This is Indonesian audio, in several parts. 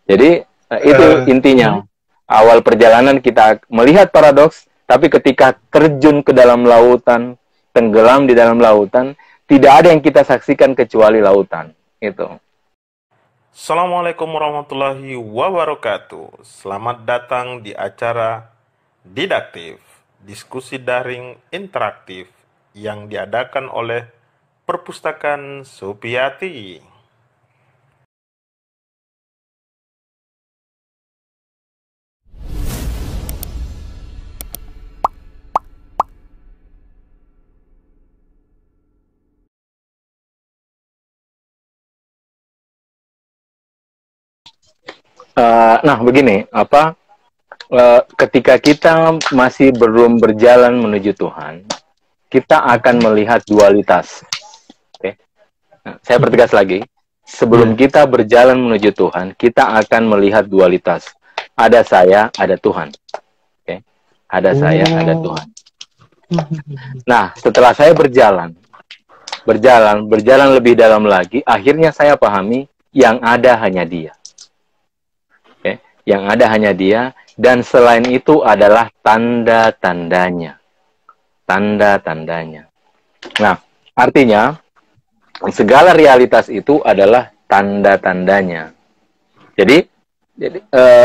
Jadi itu intinya. Awal perjalanan kita melihat paradoks, tapi ketika terjun ke dalam lautan, tenggelam di dalam lautan, tidak ada yang kita saksikan kecuali lautan. Itu. Assalamualaikum warahmatullahi wabarakatuh. Selamat datang di acara Didaktif, diskusi daring interaktif yang diadakan oleh Perpustakaan Supiati. Nah, begini, ketika kita masih belum berjalan menuju Tuhan, kita akan melihat dualitas. Oke? Nah, saya pertegas lagi, sebelum kita berjalan menuju Tuhan, kita akan melihat dualitas. Ada saya, ada Tuhan. Oke? Ada saya, ada Tuhan. Nah, setelah saya berjalan lebih dalam lagi, akhirnya saya pahami yang ada hanya Dia. Yang ada hanya Dia, dan selain itu adalah tanda-tandanya. Tanda-tandanya. Nah, artinya, segala realitas itu adalah tanda-tandanya. Jadi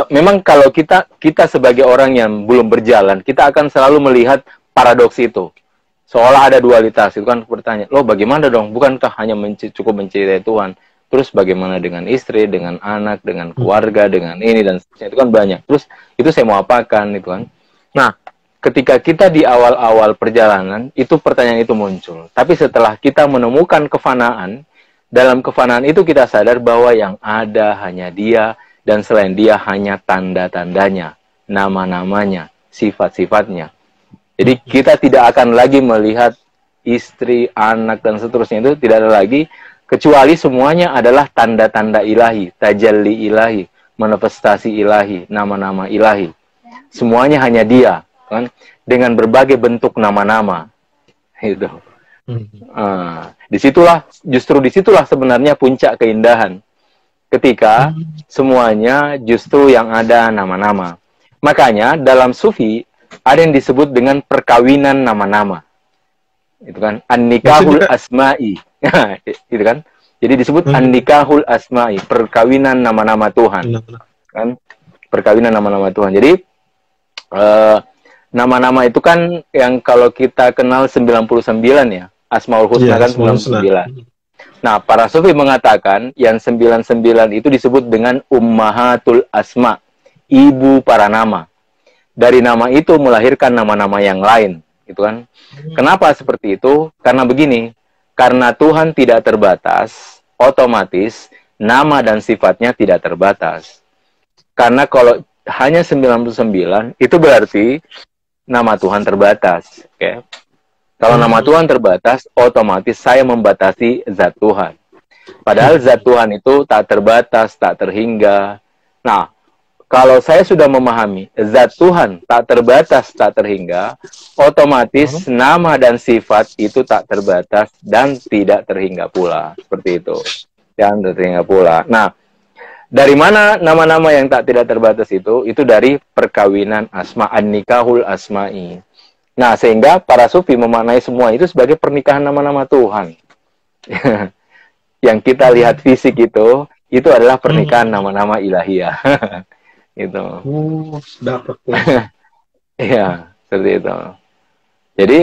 memang kalau kita sebagai orang yang belum berjalan, kita akan selalu melihat paradoks itu. Seolah ada dualitas, itu kan bertanya, loh bagaimana dong? Bukankah hanya cukup mencintai Tuhan? Terus bagaimana dengan istri, dengan anak, dengan keluarga, dengan ini dan seterusnya, itu kan banyak. Terus itu saya mau apakan, itu kan. Nah, ketika kita di awal-awal perjalanan, itu pertanyaan itu muncul. Tapi setelah kita menemukan kefanaan, dalam kefanaan itu kita sadar bahwa yang ada hanya Dia, dan selain Dia hanya tanda-tandanya, nama-namanya, sifat-sifatnya. Jadi kita tidak akan lagi melihat istri, anak, dan seterusnya, itu tidak ada lagi, kecuali semuanya adalah tanda-tanda ilahi, tajalli ilahi, manifestasi ilahi, nama-nama ilahi. Semuanya hanya Dia, kan? Dengan berbagai bentuk nama-nama. Itu. Justru disitulah sebenarnya puncak keindahan. Ketika semuanya justru yang ada nama-nama. Makanya dalam sufi ada yang disebut dengan perkawinan nama-nama. Itu kan an-nikahul asma'i. Gitu kan? Jadi disebut an-nikahul asma'i, perkawinan nama-nama Tuhan. Kan? Perkawinan nama-nama Tuhan. Jadi nama-nama itu kan yang kalau kita kenal 99 ya. Asmaul Husna kan 99. Nah, para sufi mengatakan yang 99 itu disebut dengan ummahatul asma, ibu para nama. Dari nama itu melahirkan nama-nama yang lain, gitu kan? Kenapa seperti itu? Karena begini, karena Tuhan tidak terbatas, otomatis nama dan sifatnya tidak terbatas. Karena kalau hanya 99, itu berarti nama Tuhan terbatas. Okay? Kalau nama Tuhan terbatas, otomatis saya membatasi zat Tuhan. Padahal zat Tuhan itu tak terbatas, tak terhingga. Nah, kalau saya sudah memahami zat Tuhan tak terbatas, tak terhingga, otomatis nama dan sifat itu tak terbatas dan tidak terhingga pula. Seperti itu. Dan terhingga pula. Nah, dari mana nama-nama yang tidak terbatas itu? Itu dari perkawinan asma, an-nikahul asma'i. Nah, sehingga para sufi memaknai semua itu sebagai pernikahan nama-nama Tuhan. Yang kita lihat fisik itu adalah pernikahan nama-nama ilahiyah. Itu. Dapat. Iya, seperti itu. Jadi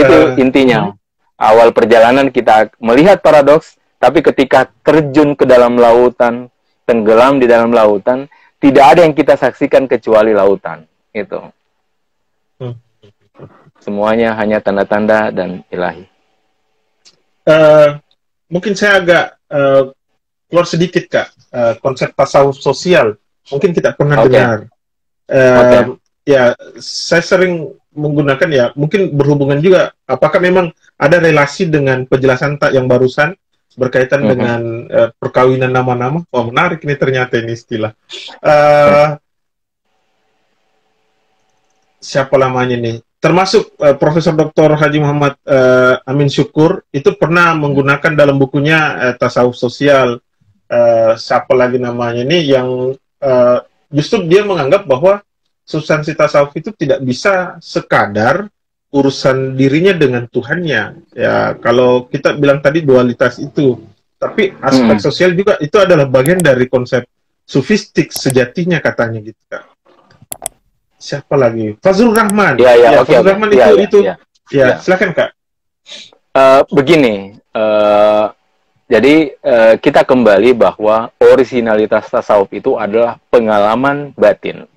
itu intinya. Awal perjalanan kita melihat paradoks, tapi ketika terjun ke dalam lautan, tenggelam di dalam lautan, tidak ada yang kita saksikan kecuali lautan. Itu. Semuanya hanya tanda-tanda dan ilahi. Mungkin saya agak keluar sedikit, Kak. Konsep tasawuf sosial. Mungkin kita pernah dengar. Ya, saya sering menggunakan ya, mungkin berhubungan juga, apakah memang ada relasi dengan penjelasan yang barusan berkaitan dengan perkawinan nama-nama? Oh, menarik ini ternyata ini istilah. Siapa namanya nih? Termasuk Profesor Dr. Haji Muhammad Amin Syukur, itu pernah menggunakan dalam bukunya Tasawuf Sosial. Siapa lagi namanya ini yang justru dia menganggap bahwa substansi tasawuf itu tidak bisa sekadar urusan dirinya dengan Tuhannya. Ya, kalau kita bilang tadi dualitas itu, tapi aspek sosial juga itu adalah bagian dari konsep sufistik sejatinya katanya gitu, Kak. Siapa lagi? Fazlur Rahman. Ya, Fazlur Rahman silakan, Kak. Begini, jadi kita kembali bahwa originalitas tasawuf itu adalah pengalaman batin,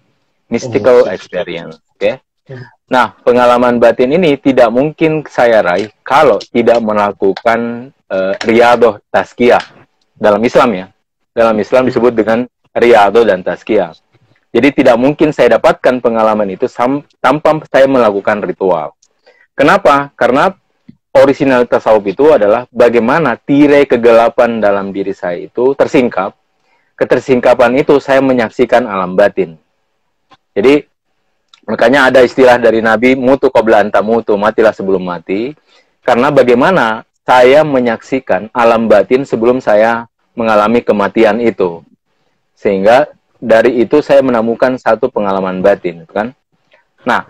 mystical experience, oke? Nah, pengalaman batin ini tidak mungkin saya raih kalau tidak melakukan riyadhah tazkiyah dalam Islam ya. Dalam Islam disebut dengan riyadhah dan tazkiyah. Jadi tidak mungkin saya dapatkan pengalaman itu tanpa saya melakukan ritual. Kenapa? Karena original tasawuf itu adalah bagaimana tirai kegelapan dalam diri saya itu tersingkap. Ketersingkapan itu saya menyaksikan alam batin. Jadi makanya ada istilah dari Nabi, mutu qabla anta mutu, matilah sebelum mati. Karena bagaimana saya menyaksikan alam batin sebelum saya mengalami kematian itu. Sehingga dari itu saya menemukan satu pengalaman batin, kan? Nah,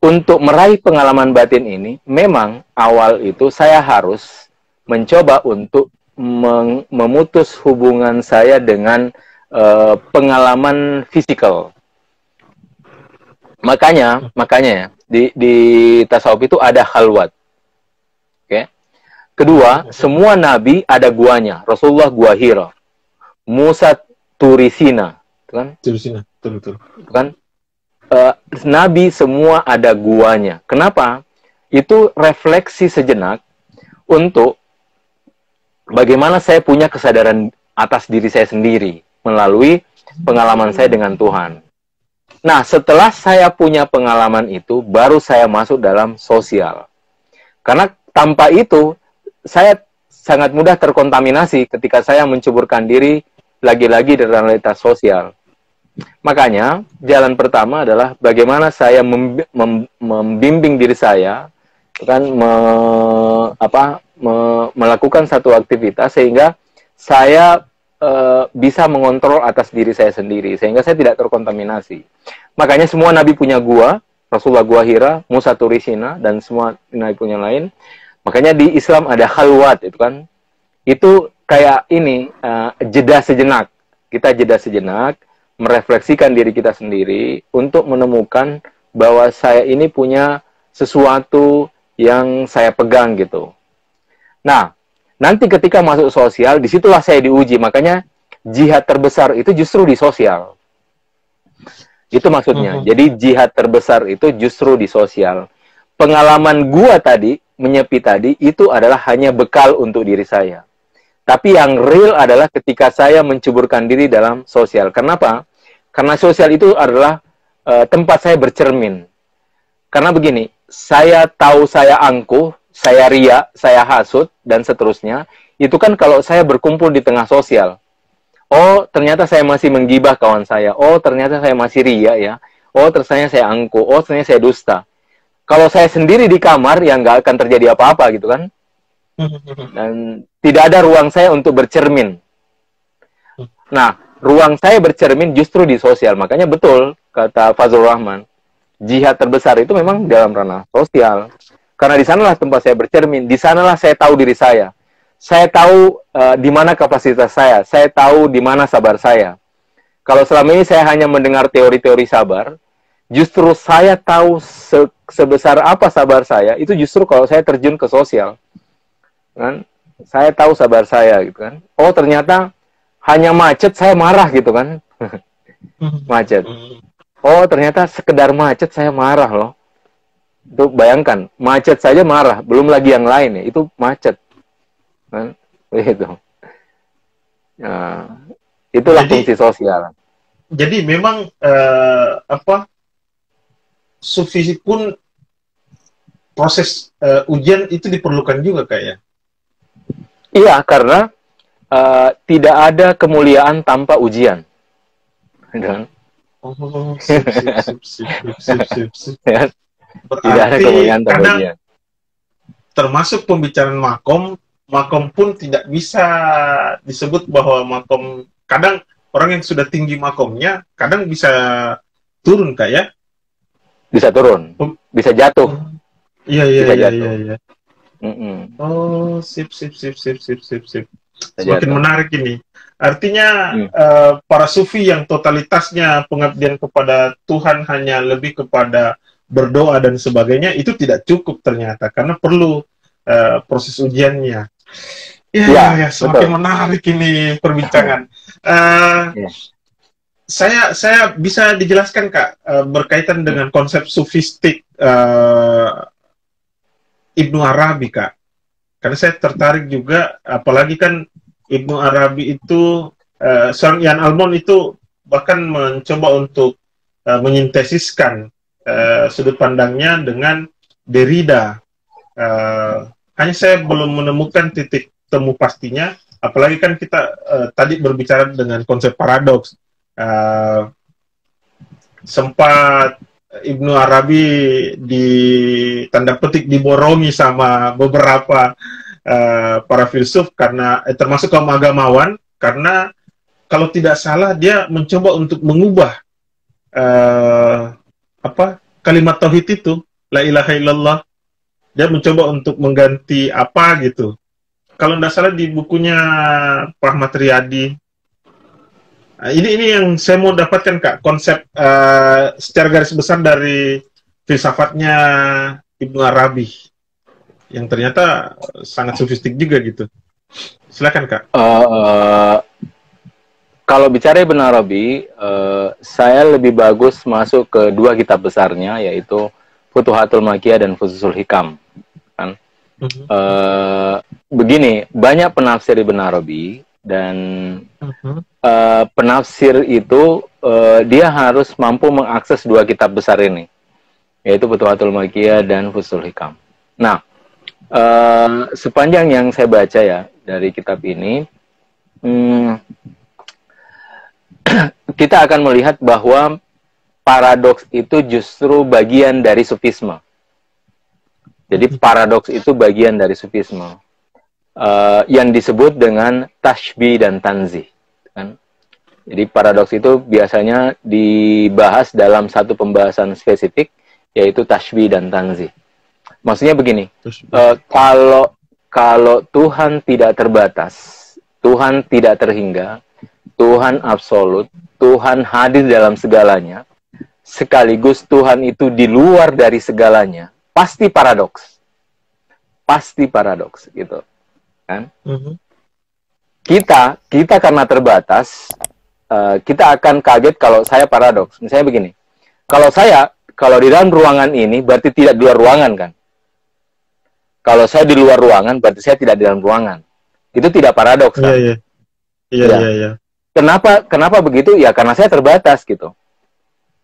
untuk meraih pengalaman batin ini, memang awal itu saya harus mencoba untuk memutus hubungan saya dengan pengalaman fisikal. Makanya di tasawuf itu ada khalwat. Oke. Kedua, semua nabi ada guanya. Rasulullah gua Hira. Musa Turisina, kan? Turisina, betul. Kan? Nabi semua ada guanya. Kenapa? Itu refleksi sejenak untuk bagaimana saya punya kesadaran atas diri saya sendiri melalui pengalaman saya dengan Tuhan. Nah, setelah saya punya pengalaman itu, baru saya masuk dalam sosial. Karena tanpa itu, saya sangat mudah terkontaminasi ketika saya menceburkan diri lagi-lagi dalam realitas sosial. Makanya, jalan pertama adalah bagaimana saya membimbing diri saya, kan, melakukan satu aktivitas sehingga saya bisa mengontrol atas diri saya sendiri, sehingga saya tidak terkontaminasi. Makanya semua nabi punya gua, Rasulullah gua Hira, Musa Turisina, dan semua nabi punya lain. Makanya di Islam ada khalwat, itu kan. Itu kayak ini, jeda sejenak. Kita jeda sejenak, merefleksikan diri kita sendiri untuk menemukan bahwa saya ini punya sesuatu yang saya pegang gitu. Nah, nanti ketika masuk sosial, disitulah saya diuji. Makanya jihad terbesar itu justru di sosial. Itu maksudnya. Jadi jihad terbesar itu justru di sosial. Pengalaman gua tadi, menyepi tadi, itu adalah hanya bekal untuk diri saya. Tapi yang real adalah ketika saya menceburkan diri dalam sosial. Kenapa? Karena sosial itu adalah tempat saya bercermin. Karena begini, saya tahu saya angkuh, saya ria, saya hasut, dan seterusnya. Itu kan kalau saya berkumpul di tengah sosial. Oh, ternyata saya masih menggibah kawan saya. Oh, ternyata saya masih ria ya. Oh, ternyata saya angkuh. Oh, ternyata saya dusta. Kalau saya sendiri di kamar, ya nggak akan terjadi apa-apa gitu kan. Dan tidak ada ruang saya untuk bercermin. Nah, ruang saya bercermin justru di sosial. Makanya betul, kata Fazlur Rahman, jihad terbesar itu memang dalam ranah sosial. Karena di sanalah tempat saya bercermin. Di sanalah saya tahu diri saya. Saya tahu di mana kapasitas saya tahu di mana sabar saya. Kalau selama ini saya hanya mendengar teori-teori sabar, justru saya tahu sebesar apa sabar saya, itu justru kalau saya terjun ke sosial. Kan? Saya tahu sabar saya gitu kan. Oh, ternyata hanya macet saya marah gitu kan. Macet. Oh, ternyata sekedar macet saya marah loh. Itu bayangkan, macet saja marah, belum lagi yang lain ya, itu macet. Kan? Begitu. Nah, itulah fungsi sosial. Jadi memang Sufi pun proses ujian itu diperlukan juga kayak. Iya, karena tidak ada kemuliaan tanpa ujian. Dan, tidak ada kemuliaan tanpa ujian. Termasuk pembicaraan makom pun tidak bisa disebut bahwa makom. Kadang orang yang sudah tinggi makomnya kadang bisa turun Kak ya? Bisa turun, bisa jatuh. Iya. Mm-mm. Oh, sip. Semakin menarik ini. Artinya para sufi yang totalitasnya pengabdian kepada Tuhan hanya lebih kepada berdoa dan sebagainya itu tidak cukup ternyata karena perlu proses ujiannya. Ya, semakin betul. Menarik ini perbincangan. Saya bisa dijelaskan Kak berkaitan dengan konsep sufistik Ibnu Arabi Kak. Karena saya tertarik juga, apalagi kan Ibnu Arabi itu, Sang Yan Almon itu bahkan mencoba untuk menyintesiskan sudut pandangnya dengan Derrida. Hanya saya belum menemukan titik temu pastinya, apalagi kan kita tadi berbicara dengan konsep paradoks. Sempat Ibnu Arabi di tanda petik diborongi sama beberapa para filsuf karena termasuk kaum agamawan karena kalau tidak salah dia mencoba untuk mengubah kalimat tauhid itu la ilaha illallah, dia mencoba untuk mengganti apa gitu. Kalau tidak salah di bukunya Pak Ahmad Riyadi. Ini yang saya mau dapatkan Kak, konsep secara garis besar dari filsafatnya Ibnu Arabi yang ternyata sangat sofistik juga gitu. Silakan Kak. Kalau bicara Ibnu Arabi, saya lebih bagus masuk ke dua kitab besarnya, yaitu Futuhatul Makkiyah dan Fususul Hikam. Kan? Begini, banyak penafsir Ibnu Arabi dan penafsir itu dia harus mampu mengakses dua kitab besar ini, yaitu Futuhatul Makkiyah dan Fususul Hikam. Nah, sepanjang yang saya baca ya dari kitab ini, kita akan melihat bahwa paradoks itu justru bagian dari sufisme. Jadi paradoks itu bagian dari sufisme. Yang disebut dengan tashbih dan tanzih. Kan? Jadi paradoks itu biasanya dibahas dalam satu pembahasan spesifik, yaitu tashbih dan tanzih. Maksudnya begini, kalau Tuhan tidak terbatas, Tuhan tidak terhingga, Tuhan absolut, Tuhan hadir dalam segalanya, sekaligus Tuhan itu di luar dari segalanya, pasti paradoks. Pasti paradoks, gitu. Kan? Kita karena terbatas, kita akan kaget kalau saya paradoks. Misalnya begini, kalau di dalam ruangan ini berarti tidak di luar ruangan kan? Kalau saya di luar ruangan berarti saya tidak di dalam ruangan. Itu tidak paradoks kan? Iya. Kenapa begitu? Ya karena saya terbatas gitu.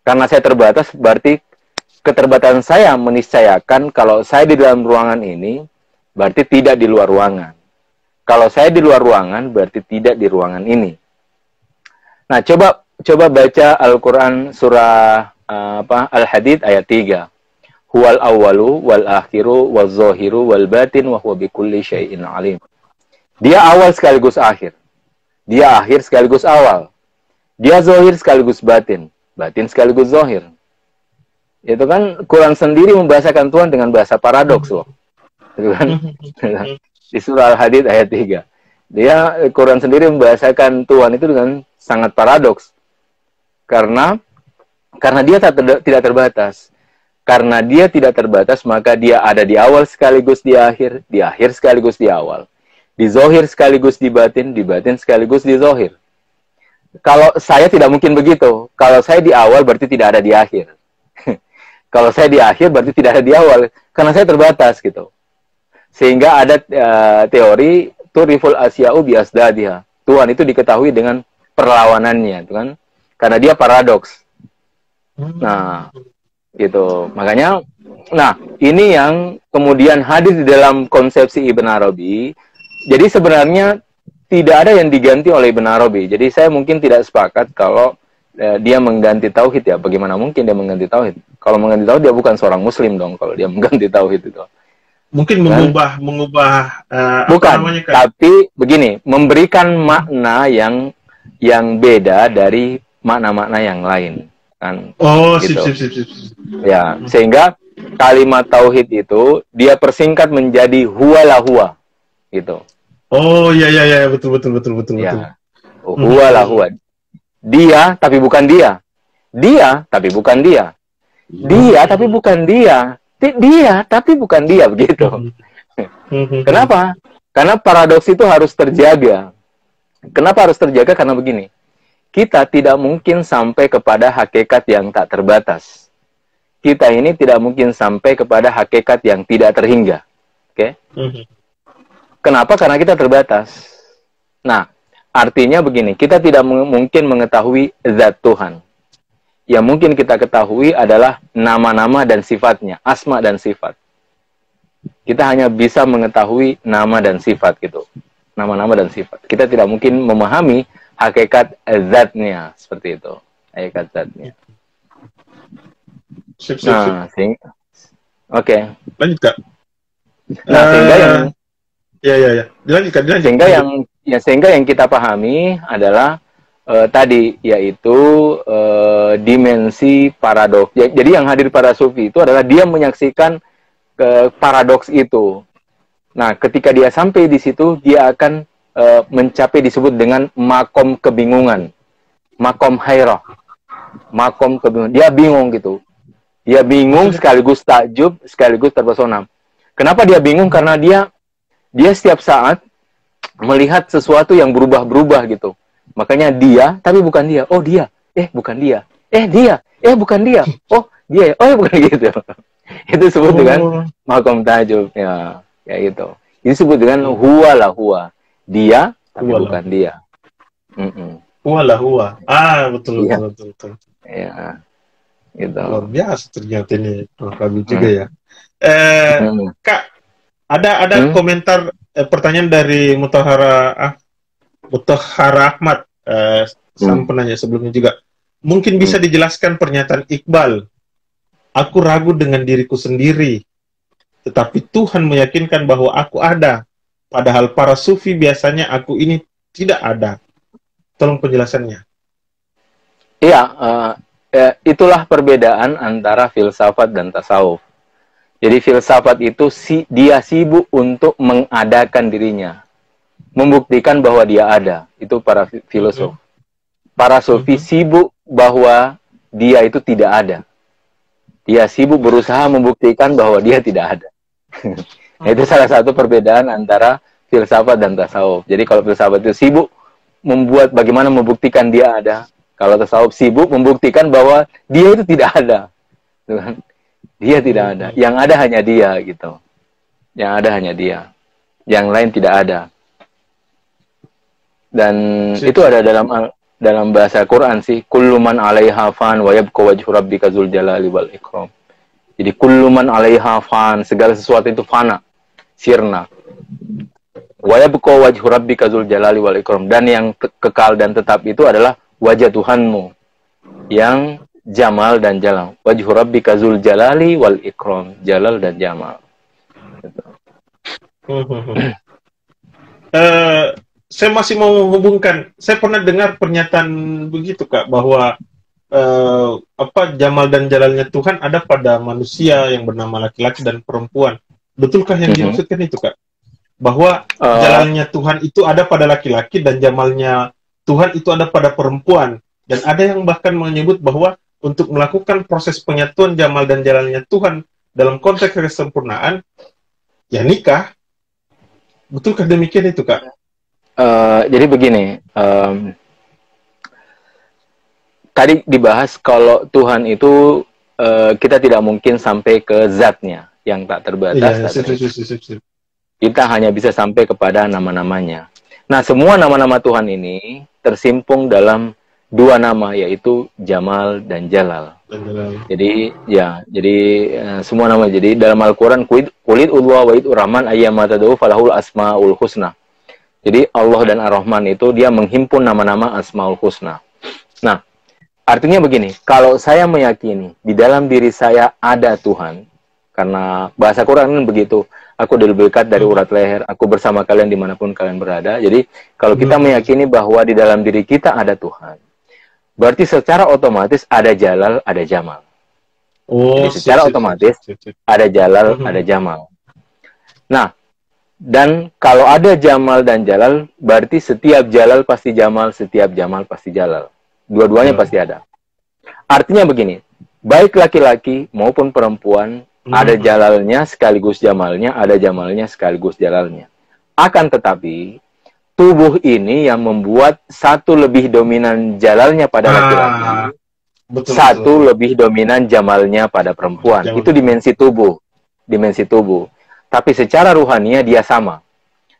Karena saya terbatas berarti keterbatasan saya meniscayakan kalau saya di dalam ruangan ini berarti tidak di luar ruangan. Kalau saya di luar ruangan berarti tidak di ruangan ini. Nah, coba baca Al-Qur'an surah Al-Hadid ayat 3. Huwal awwalu wal akhiru wal zahiru wal batin wa huwa bikulli syai'in alim. Dia awal sekaligus akhir. Dia akhir sekaligus awal. Dia zahir sekaligus batin. Batin sekaligus zahir. Itu kan Quran sendiri membahasakan Tuhan dengan bahasa paradoks loh. Itu kan? Di surah Al-Hadid ayat 3. Dia Quran sendiri membahasakan Tuhan itu dengan sangat paradoks. Karena dia tidak terbatas. Karena dia tidak terbatas, maka dia ada di awal sekaligus di akhir sekaligus di awal. Di zahir sekaligus di batin sekaligus di zahir. Kalau saya tidak mungkin begitu. Kalau saya di awal berarti tidak ada di akhir. Kalau saya di akhir berarti tidak ada di awal. Karena saya terbatas gitu. Sehingga ada teori turiful asya'u bi asdadiha. Tuhan itu diketahui dengan perlawanannya, kan? Karena dia paradoks. Nah, gitu. Makanya, ini yang kemudian hadir di dalam konsepsi Ibn Arabi. Jadi sebenarnya tidak ada yang diganti oleh Ibn Arabi. Jadi saya mungkin tidak sepakat kalau dia mengganti tauhid ya. Bagaimana mungkin dia mengganti tauhid? Kalau mengganti tauhid dia bukan seorang muslim dong kalau dia mengganti tauhid itu. Mungkin mengubah bukan, tapi begini, memberikan makna yang yang beda dari makna-makna yang lain kan. Oh, gitu. sip. Ya, sehingga kalimat tauhid itu dia persingkat menjadi huwa la huwa gitu. Oh, iya, betul. Ya. Huwa la huwa. Dia tapi bukan dia. Dia tapi bukan dia. Dia tapi bukan dia. Dia tapi bukan dia, begitu. Kenapa? Karena paradoks itu harus terjaga. Kenapa harus terjaga? Karena begini. Kita tidak mungkin sampai kepada hakikat yang tak terbatas. Kita ini tidak mungkin sampai kepada hakikat yang tidak terhingga. Oke? Kenapa? Karena kita terbatas. Nah, artinya begini, kita tidak mungkin mengetahui zat Tuhan. Yang mungkin kita ketahui adalah nama-nama dan sifatnya, asma dan sifat. Kita hanya bisa mengetahui nama dan sifat gitu. Nama-nama dan sifat. Kita tidak mungkin memahami hakikat zatnya, seperti itu. Hakikat zatnya. Sip. Oke. Lanjut, Kak. Nah, sehingga yang Dilanjut. Sehingga yang kita pahami adalah tadi, yaitu dimensi paradoks. Jadi yang hadir para sufi itu adalah dia menyaksikan paradoks itu. Nah, ketika dia sampai di situ, dia akan mencapai disebut dengan makom kebingungan, makom hairah, makom kebingungan. Dia bingung gitu. Dia bingung sekaligus takjub, sekaligus terpesona. Kenapa dia bingung? Karena dia setiap saat melihat sesuatu yang berubah-berubah gitu. Makanya dia, tapi bukan dia. Oh, dia. Bukan dia. Dia. Bukan dia. Oh, dia. Oh, bukan gitu. Itu disebut dengan makom tajub. Ya, kayak gitu. Ini disebut dengan huwa la huwa. Dia, tapi bukan dia. Huwa la huwa. Betul. Ya, gitu. Luar biasa ternyata ini. Bagus juga ya. Kak, ada komentar pertanyaan dari Mutahara Ahmad, sang penanya sebelumnya juga. Mungkin bisa dijelaskan pernyataan Iqbal. Aku ragu dengan diriku sendiri, tetapi Tuhan meyakinkan bahwa aku ada. Padahal para sufi biasanya aku ini tidak ada. Tolong penjelasannya. Iya, itulah perbedaan antara filsafat dan tasawuf. Jadi filsafat itu dia sibuk untuk mengadakan dirinya, membuktikan bahwa dia ada. Itu para filosof. Para sufi sibuk bahwa dia itu tidak ada. Dia sibuk berusaha membuktikan bahwa dia tidak ada. Itu salah satu perbedaan antara filsafat dan tasawuf. Jadi kalau filsafat itu sibuk membuat bagaimana membuktikan dia ada. Kalau tasawuf sibuk membuktikan bahwa dia itu tidak ada. Dia tidak ada. Yang ada hanya dia gitu. Yang ada hanya dia. Yang lain tidak ada. Dan itu ada dalam bahasa Quran sih, kullu man 'alaiha fan wa yabqa wajhu rabbika dzul jalali wal ikram. Jadi kullu man 'alaiha fan, segala sesuatu itu fana, sirna. Wa yabqa wajhu rabbika dzul jalali wal ikram, dan yang kekal dan tetap itu adalah wajah Tuhanmu yang jamal dan jalal. Wajhu rabbika dzul jalali wal ikram, jalal dan jamal. Gitu. Saya masih mau menghubungkan. Saya pernah dengar pernyataan begitu, Kak, bahwa jamal dan jalalnya Tuhan ada pada manusia yang bernama laki-laki dan perempuan. Betulkah yang dimaksudkan itu, Kak? Bahwa jalalnya Tuhan itu ada pada laki-laki dan jamalnya Tuhan itu ada pada perempuan. Dan ada yang bahkan menyebut bahwa untuk melakukan proses penyatuan jamal dan jalalnya Tuhan dalam konteks kesempurnaan, ya nikah. Betulkah demikian itu, Kak? Jadi begini, tadi dibahas kalau Tuhan itu kita tidak mungkin sampai ke zatnya yang tak terbatas. Kita hanya bisa sampai kepada nama-namanya. Nah, semua nama-nama Tuhan ini tersimpung dalam dua nama, yaitu Jamal dan Jalal. Jadi semua nama. Jadi dalam Al-Quran, Qulidullah wa Rahman ayyamatadu falahul asma'ul husna. Jadi Allah dan Ar-Rahman itu dia menghimpun nama-nama Asmaul Husna. Nah, artinya begini, kalau saya meyakini di dalam diri saya ada Tuhan, Karena bahasa Quran kan begitu, aku lebih dekat dari urat leher, aku bersama kalian dimanapun kalian berada. Jadi kalau kita meyakini bahwa di dalam diri kita ada Tuhan, berarti secara otomatis ada jalal, ada jamal. Jadi secara otomatis ada jalal, ada jamal. Nah, dan kalau ada jamal dan jalal, berarti setiap jalal pasti jamal, setiap jamal pasti jalal. Dua-duanya pasti ada. Artinya begini, baik laki-laki maupun perempuan, ada jalalnya sekaligus jamalnya, ada jamalnya sekaligus jalalnya. Akan tetapi, tubuh ini yang membuat satu lebih dominan jalalnya pada laki-laki, satu lebih dominan jamalnya pada perempuan. Itu dimensi tubuh. Dimensi tubuh. Tapi secara ruhania dia sama.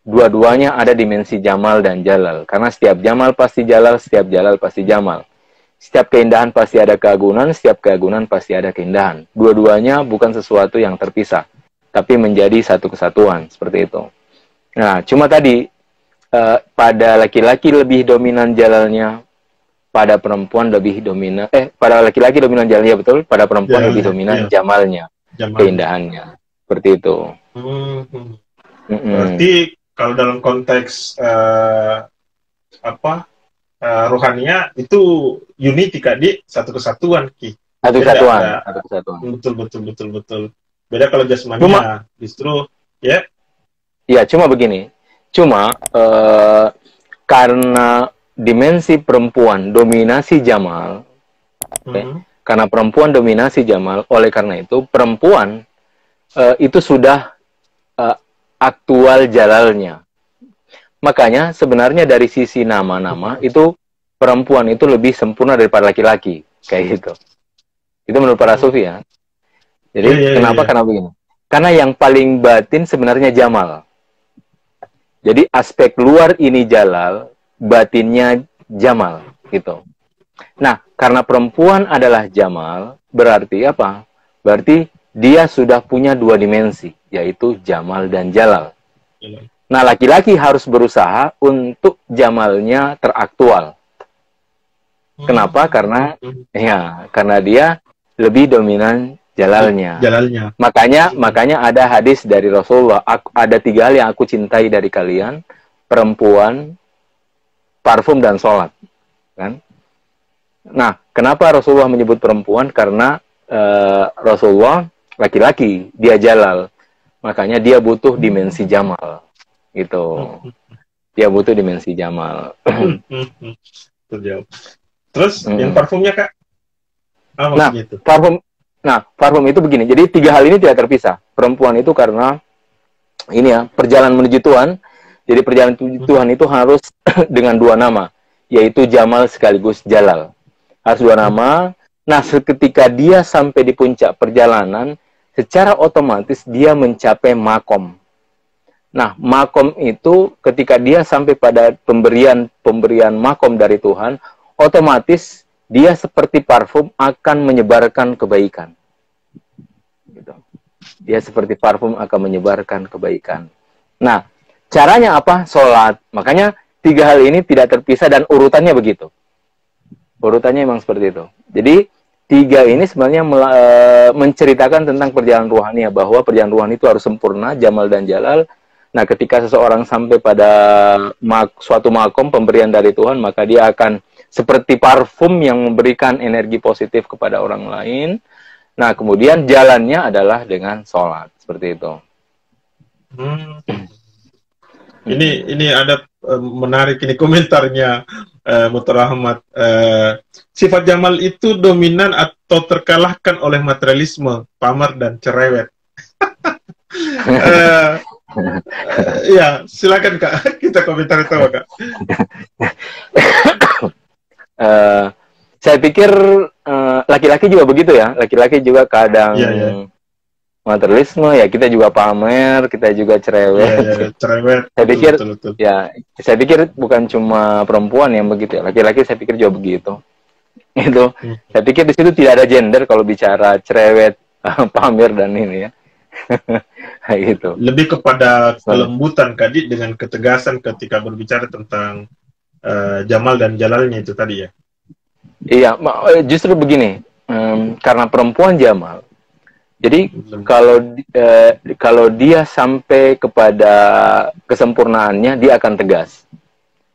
Dua-duanya ada dimensi jamal dan jalal. Karena setiap jamal pasti jalal, setiap jalal pasti jamal. Setiap keindahan pasti ada keagungan, setiap keagungan pasti ada keindahan. Dua-duanya bukan sesuatu yang terpisah, tapi menjadi satu kesatuan, seperti itu. Nah, cuma tadi, pada laki-laki lebih dominan jalalnya, pada perempuan lebih dominan, pada laki-laki dominan jalalnya, betul, pada perempuan lebih dominan jamalnya, keindahannya. Seperti itu. Berarti kalau dalam konteks rohania itu unity Kak, di satu kesatuan Ki. Satu kesatuan. Betul. Beda kalau jasmania justru ya. Ya, cuma begini. Cuma karena dimensi perempuan dominasi jamal, karena perempuan dominasi jamal, oleh karena itu perempuan itu sudah aktual jalalnya. Makanya sebenarnya dari sisi nama-nama itu perempuan itu lebih sempurna daripada laki-laki, kayak gitu. Itu menurut para sufi ya. Jadi kenapa? Karena begini. Karena yang paling batin sebenarnya jamal. Jadi aspek luar ini jalal, batinnya jamal, gitu. Nah, karena perempuan adalah jamal, berarti apa? Berarti dia sudah punya dua dimensi, yaitu jamal dan jalal. Nah, laki-laki harus berusaha untuk jamalnya teraktual. Kenapa? Karena dia lebih dominan jalalnya. Makanya ada hadis dari Rasulullah, ada 3 hal yang aku cintai dari kalian, perempuan, parfum, dan sholat. Kan? Nah, kenapa Rasulullah menyebut perempuan? Karena Rasulullah laki-laki, dia jalal. Makanya dia butuh dimensi jamal. Gitu. Dia butuh dimensi jamal. Terus yang parfumnya Kak? Parfum itu begini. Jadi 3 hal ini tidak terpisah. Perempuan itu karena ini ya, perjalanan menuju Tuhan. Jadi perjalanan menuju Tuhan itu harus dengan 2 nama, yaitu jamal sekaligus jalal. Harus 2 nama. Nah, ketika dia sampai di puncak perjalanan, secara otomatis dia mencapai makom. Nah, makom itu ketika dia sampai pada pemberian makom dari Tuhan, otomatis dia seperti parfum akan menyebarkan kebaikan. Gitu. Dia seperti parfum akan menyebarkan kebaikan. Nah, caranya apa? Sholat. Makanya 3 hal ini tidak terpisah dan urutannya begitu. Urutannya memang seperti itu. Jadi 3 ini sebenarnya menceritakan tentang perjalanan rohani, bahwa perjalanan rohani itu harus sempurna, jamal dan jalal. Nah, ketika seseorang sampai pada suatu makom pemberian dari Tuhan, maka dia akan seperti parfum yang memberikan energi positif kepada orang lain. Nah, kemudian jalannya adalah dengan sholat, seperti itu. Ini ada menarik ini komentarnya Mutar Ahmad. Sifat jamal itu dominan atau terkalahkan oleh materialisme, pamer, dan cerewet. Ya, silakan Kak, kita komentar itu Kak. Saya pikir laki-laki juga begitu ya. Laki-laki juga kadang materialisme, ya kita juga pamer, kita juga cerewet. Cerewet. Saya pikir betul. Ya, saya pikir bukan cuma perempuan yang begitu ya. Laki-laki saya pikir juga begitu. Itu. Saya pikir di situ tidak ada gender kalau bicara cerewet, pamer, dan ini ya. Gitu. Lebih kepada kelembutan Kak, dengan ketegasan ketika berbicara tentang jamal dan jalalnya itu tadi ya. Iya, justru begini, karena perempuan jamal, Jadi kalau dia sampai kepada kesempurnaannya, dia akan tegas.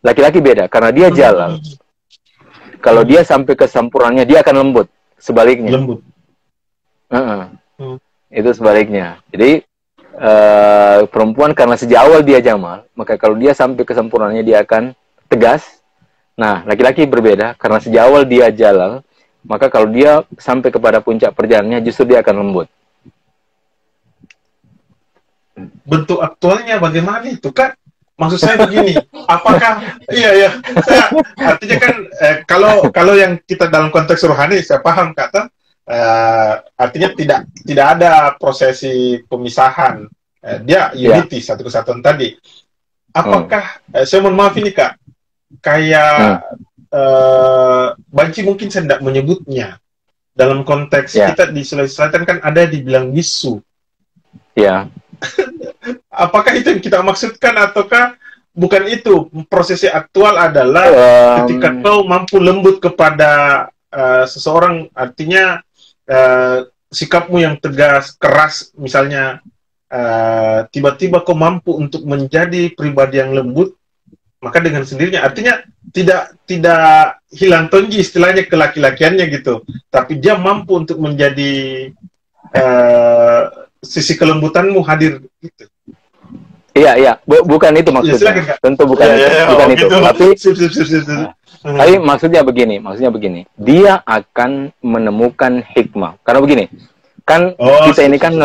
Laki-laki beda, karena dia jalal. Kalau dia sampai kesempurnaannya, dia akan lembut. Sebaliknya. Lembut. Itu sebaliknya. Jadi perempuan karena sejak awal dia jamal, maka kalau dia sampai kesempurnaannya, dia akan tegas. Nah, laki-laki berbeda, karena sejak awal dia jalal, maka kalau dia sampai kepada puncak perjalanannya, justru dia akan lembut. Bentuk aktualnya bagaimana itu, Kak? Maksud saya begini, apakah artinya kan kalau yang kita dalam konteks rohani, saya paham kata artinya tidak ada prosesi pemisahan, dia unity, satu kesatuan tadi. Apakah saya mohon maaf ini, Kak, kayak Banci mungkin saya tidak menyebutnya dalam konteks kita di Sulawesi Selatan kan ada dibilang bisu. Apakah itu yang kita maksudkan ataukah bukan itu? Prosesi aktual adalah ketika kau mampu lembut kepada seseorang, artinya sikapmu yang tegas, keras misalnya, tiba-tiba kau mampu untuk menjadi pribadi yang lembut, maka dengan sendirinya artinya tidak hilang tonji istilahnya kelaki-lakiannya gitu, tapi dia mampu untuk menjadi sisi kelembutanmu hadir gitu. Iya, bukan itu maksudnya. Tentu bukan bukan itu. Gitu. Tapi maksudnya begini. Dia akan menemukan hikmah. Karena begini, kan kita ini kan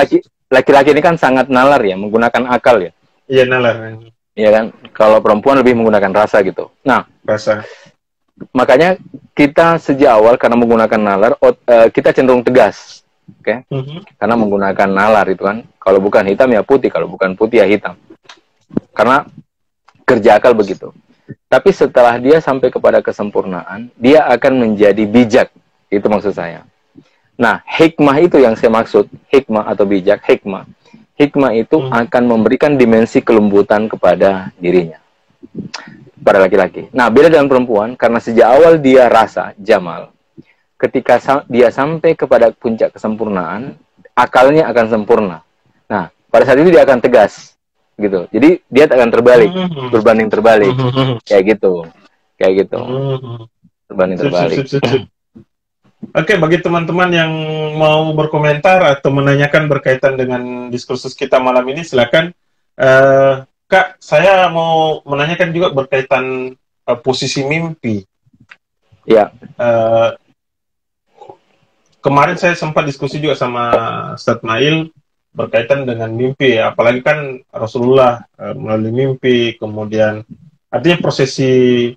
laki-laki ini kan sangat nalar ya, menggunakan akal ya. Iya, nalar. Iya kan? Kalau perempuan lebih menggunakan rasa gitu. Nah, rasa. Makanya kita sejak awal karena menggunakan nalar, kita cenderung tegas. Oke? Karena menggunakan nalar itu kan. Kalau bukan hitam ya putih, kalau bukan putih ya hitam. Karena kerja akal begitu. Tapi setelah dia sampai kepada kesempurnaan, dia akan menjadi bijak. Itu maksud saya. Nah, hikmah itu yang saya maksud. Hikmah atau bijak, hikmah. Hikmah itu akan memberikan dimensi kelembutan kepada dirinya. Pada laki-laki. Nah, beda dengan perempuan, karena sejak awal dia rasa, jamal. Ketika dia sampai kepada puncak kesempurnaan, akalnya akan sempurna. Nah, pada saat itu dia akan tegas. Gitu. Jadi dia akan terbalik, berbanding terbalik, kayak gitu. Berbanding terbalik. Oke, bagi teman-teman yang mau berkomentar atau menanyakan berkaitan dengan diskursus kita malam ini, silakan. Kak, saya mau menanyakan juga berkaitan posisi mimpi. Ya. Kemarin saya sempat diskusi juga sama Ustadz Mail berkaitan dengan mimpi, apalagi kan Rasulullah melalui mimpi, kemudian artinya prosesi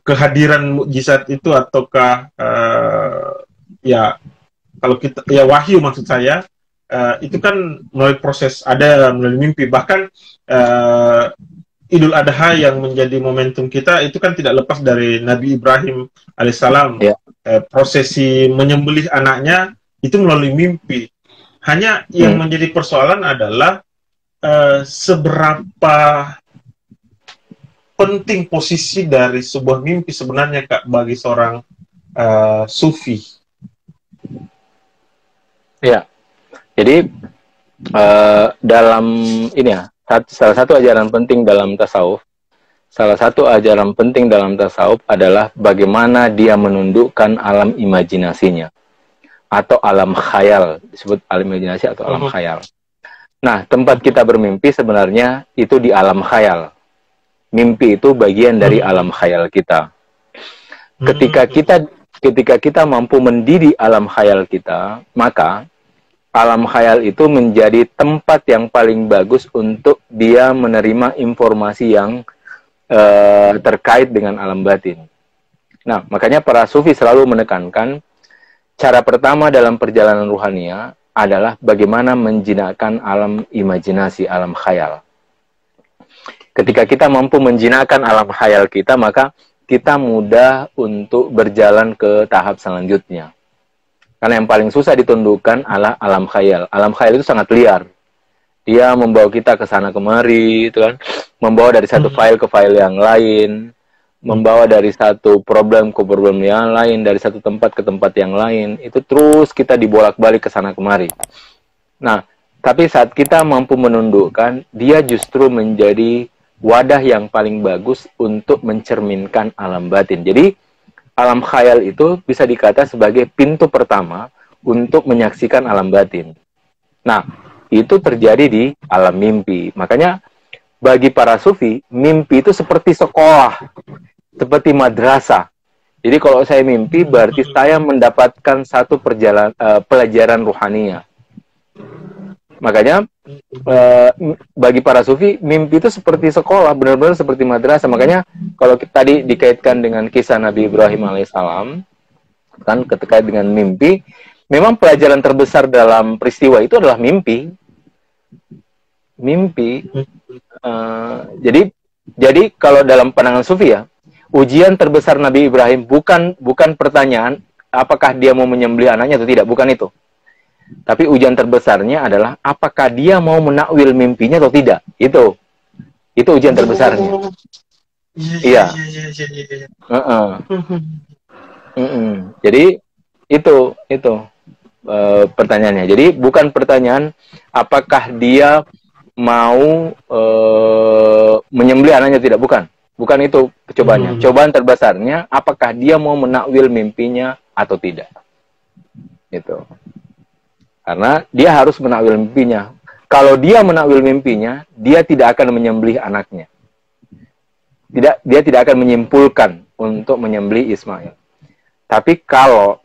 kehadiran mukjizat itu ataukah ya kalau kita ya wahyu maksud saya itu kan melalui proses, ada melalui mimpi, bahkan Idul Adha yang menjadi momentum kita itu kan tidak lepas dari Nabi Ibrahim alaihissalam. Prosesi menyembelih anaknya itu melalui mimpi. Hanya yang menjadi persoalan adalah seberapa penting posisi dari sebuah mimpi sebenarnya, Kak, bagi seorang sufi. Ya, jadi dalam ini ya, salah satu ajaran penting dalam tasawuf, adalah bagaimana dia menundukkan alam imajinasinya atau alam khayal, disebut alam imajinasi atau alam khayal. Nah, tempat kita bermimpi sebenarnya itu di alam khayal. Mimpi itu bagian dari alam khayal kita. Ketika kita mampu mendidik alam khayal kita, maka alam khayal itu menjadi tempat yang paling bagus untuk dia menerima informasi yang terkait dengan alam batin. Nah, makanya para sufi selalu menekankan cara pertama dalam perjalanan ruhania adalah bagaimana menjinakkan alam imajinasi, alam khayal. Ketika kita mampu menjinakkan alam khayal kita, maka kita mudah untuk berjalan ke tahap selanjutnya. Karena yang paling susah ditundukkan adalah alam khayal. Alam khayal itu sangat liar. Dia membawa kita ke sana kemari, itu kan, membawa dari satu file ke file yang lain, membawa dari satu problem ke problem yang lain, dari satu tempat ke tempat yang lain, itu terus kita dibolak-balik ke sana kemari. Nah, tapi saat kita mampu menundukkan, dia justru menjadi wadah yang paling bagus untuk mencerminkan alam batin. Jadi, alam khayal itu bisa dikata sebagai pintu pertama untuk menyaksikan alam batin. Nah, itu terjadi di alam mimpi. Makanya, bagi para sufi, mimpi itu seperti sekolah, seperti madrasah. Jadi kalau saya mimpi, berarti saya mendapatkan satu pelajaran ruhaniyah. Makanya bagi para sufi, mimpi itu seperti sekolah, benar-benar seperti madrasah. Makanya kalau tadi dikaitkan dengan kisah Nabi Ibrahim alaihissalam, kan terkait dengan mimpi, memang pelajaran terbesar dalam peristiwa itu adalah mimpi. Mimpi. Jadi kalau dalam pandangan sufi ya, ujian terbesar Nabi Ibrahim bukan pertanyaan apakah dia mau menyembelih anaknya atau tidak, bukan itu. Tapi ujian terbesarnya adalah apakah dia mau menakwil mimpinya atau tidak. Itu ujian terbesarnya. Iya. Jadi itu pertanyaannya. Jadi bukan pertanyaan apakah dia mau menyembelih anaknya tidak, bukan itu cobaannya. Cobaan terbesarnya apakah dia mau menakwil mimpinya atau tidak. Itu. Karena dia harus menakwil mimpinya. Kalau dia menakwil mimpinya, dia tidak akan menyembelih anaknya. Dia tidak akan menyimpulkan untuk menyembelih Ismail. Tapi kalau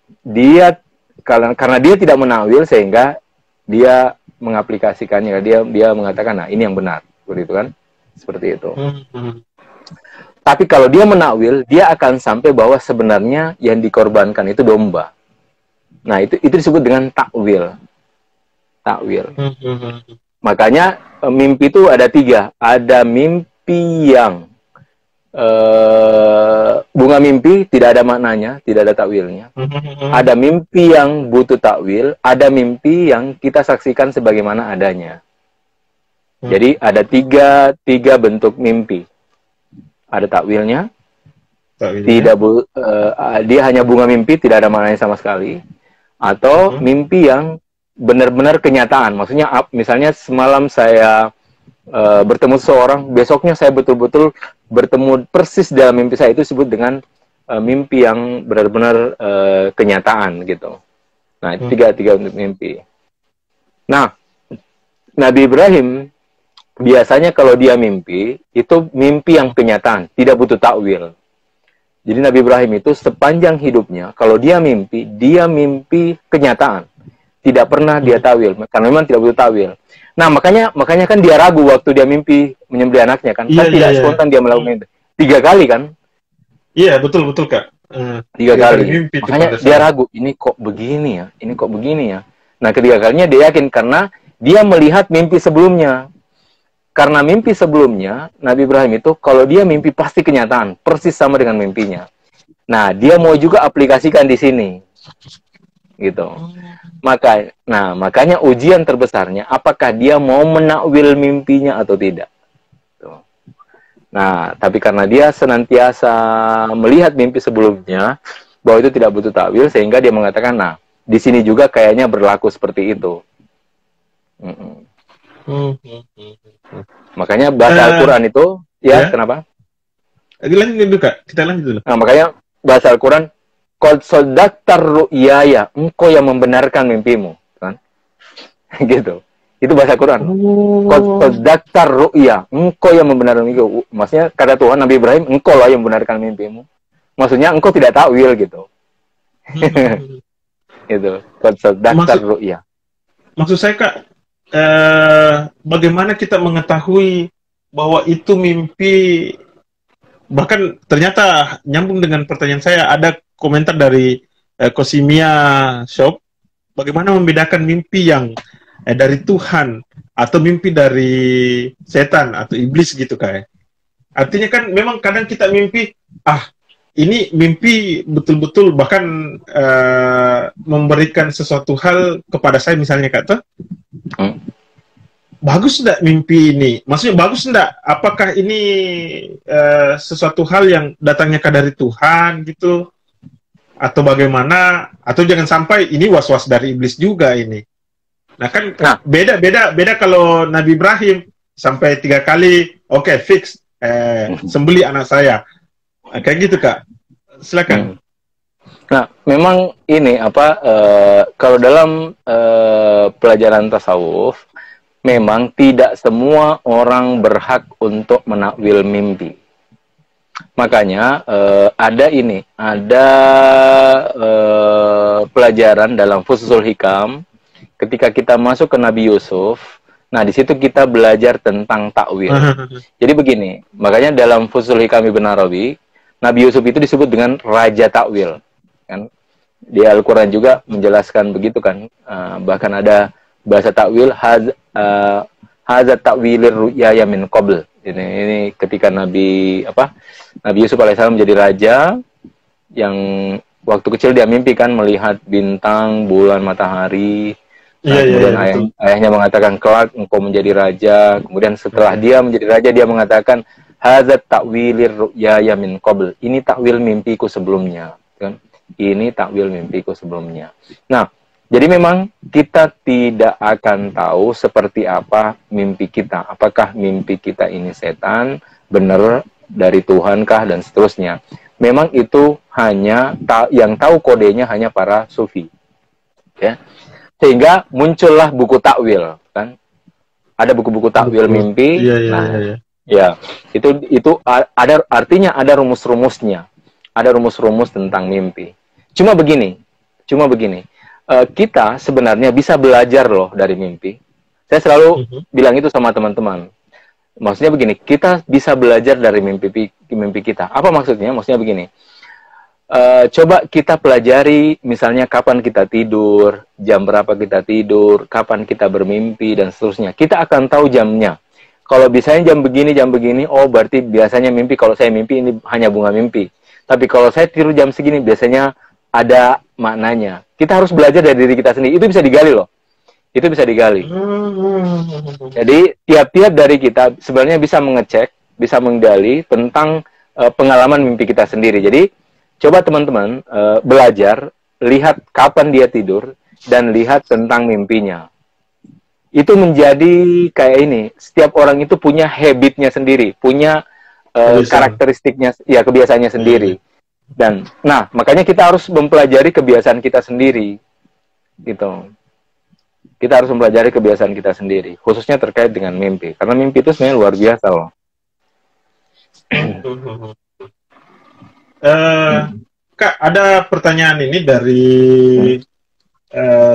karena dia tidak menakwil, sehingga dia mengaplikasikannya, dia mengatakan, nah ini yang benar, seperti itu kan, seperti itu. Tapi kalau dia menakwil, dia akan sampai bahwa sebenarnya yang dikorbankan itu domba. Nah itu disebut dengan takwil. Makanya mimpi itu ada 3. Ada mimpi yang bunga mimpi tidak ada maknanya, tidak ada takwilnya. Ada mimpi yang butuh takwil, ada mimpi yang kita saksikan sebagaimana adanya. Jadi ada tiga bentuk mimpi. Ada takwilnya, dia hanya bunga mimpi, tidak ada maknanya sama sekali. Atau mimpi yang benar-benar kenyataan. Maksudnya, misalnya semalam saya bertemu seseorang, besoknya saya betul-betul bertemu persis dalam mimpi saya, itu disebut dengan mimpi yang benar-benar kenyataan gitu. Nah, itu tiga untuk mimpi. Nah, Nabi Ibrahim biasanya kalau dia mimpi, itu mimpi yang kenyataan, tidak butuh takwil. Jadi Nabi Ibrahim itu sepanjang hidupnya, kalau dia mimpi kenyataan. Tidak pernah dia tawil, karena memang tidak butuh tawil. Nah, makanya kan dia ragu waktu dia mimpi menyembelih anaknya kan. Tidak spontan dia melakukan itu. 3 kali kan? Iya, betul Kak. 3 kali. Makanya dia ragu, ini kok begini ya. Nah, ketiga kalinya dia yakin karena dia melihat mimpi sebelumnya. Karena mimpi sebelumnya, Nabi Ibrahim itu kalau dia mimpi pasti kenyataan, persis sama dengan mimpinya. Nah, dia mau juga aplikasikan di sini. Gitu. Makanya ujian terbesarnya apakah dia mau menakwil mimpinya atau tidak. Tuh. Nah, tapi karena dia senantiasa melihat mimpi sebelumnya bahwa itu tidak butuh takwil, sehingga dia mengatakan, nah, di sini juga kayaknya berlaku seperti itu. Makanya bahasa Al-Quran itu, kenapa? Lanjut dulu Kak, kita lanjut dulu. Nah, makanya bahasa Al-Quran, Qad shaddaqtar ru'yaya, engkau yang membenarkan mimpimu, kan? Gitu. Itu bahasa Quran. Qad shaddaqtar ru'ya, engkau yang membenarkan mimpimu. Maksudnya kata Tuhan Nabi Ibrahim, engkau lah yang membenarkan mimpimu. Maksudnya engkau tidak takwil gitu. Gitu. Qad shaddaqtar ru'ya. Maksud saya Kak, bagaimana kita mengetahui bahwa itu mimpi? Bahkan ternyata nyambung dengan pertanyaan saya, ada komentar dari Kosimia Shop, bagaimana membedakan mimpi yang dari Tuhan atau mimpi dari setan atau iblis gitu Kak. Artinya kan memang kadang kita mimpi, ini mimpi betul-betul bahkan memberikan sesuatu hal kepada saya misalnya Kak tuh. bagus enggak mimpi ini? Maksudnya bagus enggak? Apakah ini sesuatu hal yang datangnya dari Tuhan gitu? Atau bagaimana? Atau jangan sampai ini was-was dari iblis juga ini? Nah kan beda kalau Nabi Ibrahim sampai 3 kali, oke, fix, sembeli anak saya, kayak gitu Kak. Silakan. Nah, memang ini kalau dalam pelajaran tasawuf, memang tidak semua orang berhak untuk menakwil mimpi. Makanya ada pelajaran dalam Fususul Hikam ketika kita masuk ke Nabi Yusuf. Nah, di situ kita belajar tentang takwil. Jadi begini, makanya dalam Fususul Hikam Ibn Arabi, Nabi Yusuf itu disebut dengan Raja Takwil. Kan? Di Al-Quran juga menjelaskan begitu kan. Bahkan ada bahasa takwil, haza ta'wilir ru'yaya min qabl. Ini ketika Nabi Yusuf alaihissalam menjadi raja, yang waktu kecil dia mimpi kan melihat bintang, bulan, matahari. Kemudian ayahnya mengatakan, kelak engkau menjadi raja. Kemudian setelah dia menjadi raja, dia mengatakan, haza ta'wilir ru'yaya min qabl. Ini takwil mimpiku sebelumnya, kan? Ini takwil mimpiku sebelumnya. Nah, jadi memang kita tidak akan tahu seperti apa mimpi kita. Apakah mimpi kita ini setan, benar dari Tuhan kah, dan seterusnya. Memang itu hanya yang tahu kodenya hanya para sufi. Ya. Sehingga muncullah buku takwil, kan? Ada buku-buku takwil mimpi. Ya, itu ada artinya, ada rumus-rumusnya. Ada rumus-rumus tentang mimpi. Cuma begini, kita sebenarnya bisa belajar loh dari mimpi. Saya selalu bilang itu sama teman-teman. Maksudnya begini, kita bisa belajar dari mimpi kita. Apa maksudnya? Maksudnya begini, coba kita pelajari misalnya kapan kita tidur, jam berapa kita tidur, kapan kita bermimpi, dan seterusnya. Kita akan tahu jamnya. Kalau biasanya jam begini, oh berarti biasanya mimpi, kalau saya mimpi ini hanya bunga mimpi. Tapi kalau saya tidur jam segini, biasanya ada maknanya. Kita harus belajar dari diri kita sendiri. Itu bisa digali loh. Itu bisa digali. Jadi tiap-tiap dari kita sebenarnya bisa mengecek, bisa menggali tentang pengalaman mimpi kita sendiri. Jadi coba teman-teman belajar, lihat kapan dia tidur, dan lihat tentang mimpinya. Itu menjadi kayak ini. Setiap orang itu punya habitnya sendiri, punya karakteristiknya, ya kebiasaannya sendiri. Dan nah, makanya kita harus mempelajari kebiasaan kita sendiri. Gitu. Kita harus mempelajari kebiasaan kita sendiri, khususnya terkait dengan mimpi. Karena mimpi itu sebenarnya luar biasa loh. Kak, ada pertanyaan ini dari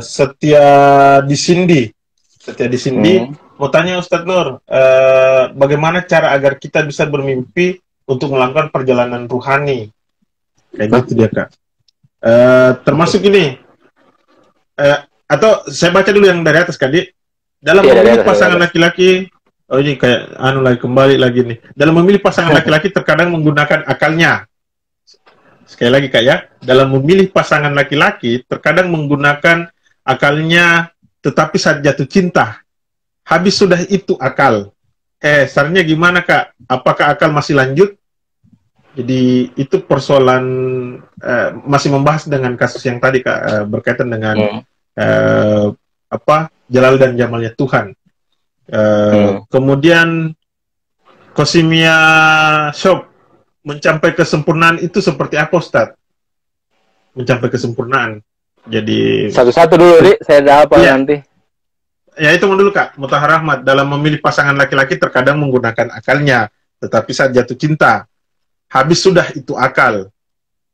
Setia di Sindi. Mau tanya Ustadz Nur, bagaimana cara agar kita bisa bermimpi untuk melakukan perjalanan ruhani? Kayak gitu dia Kak. Termasuk ini, atau saya baca dulu yang dari atas Kak. Dalam memilih pasangan laki-laki, oh ini kayak kembali lagi nih. Dalam memilih pasangan laki-laki terkadang menggunakan akalnya. Sekali lagi Kak ya, dalam memilih pasangan laki-laki terkadang menggunakan akalnya, tetapi saat jatuh cinta, habis sudah itu akal. Sarannya gimana Kak? Apakah akal masih lanjut? Jadi itu persoalan masih membahas dengan kasus yang tadi Kak, berkaitan dengan Jalal dan Jamalnya Tuhan. Kemudian Kosimia Shop, mencapai kesempurnaan itu seperti apa Ustadz? Mencapai kesempurnaan. Jadi satu-satu dulu, Ri, saya jawab nanti. Ya itu dulu Kak. Mutahar Ahmad, dalam memilih pasangan laki-laki terkadang menggunakan akalnya, tetapi saat jatuh cinta, habis sudah itu akal.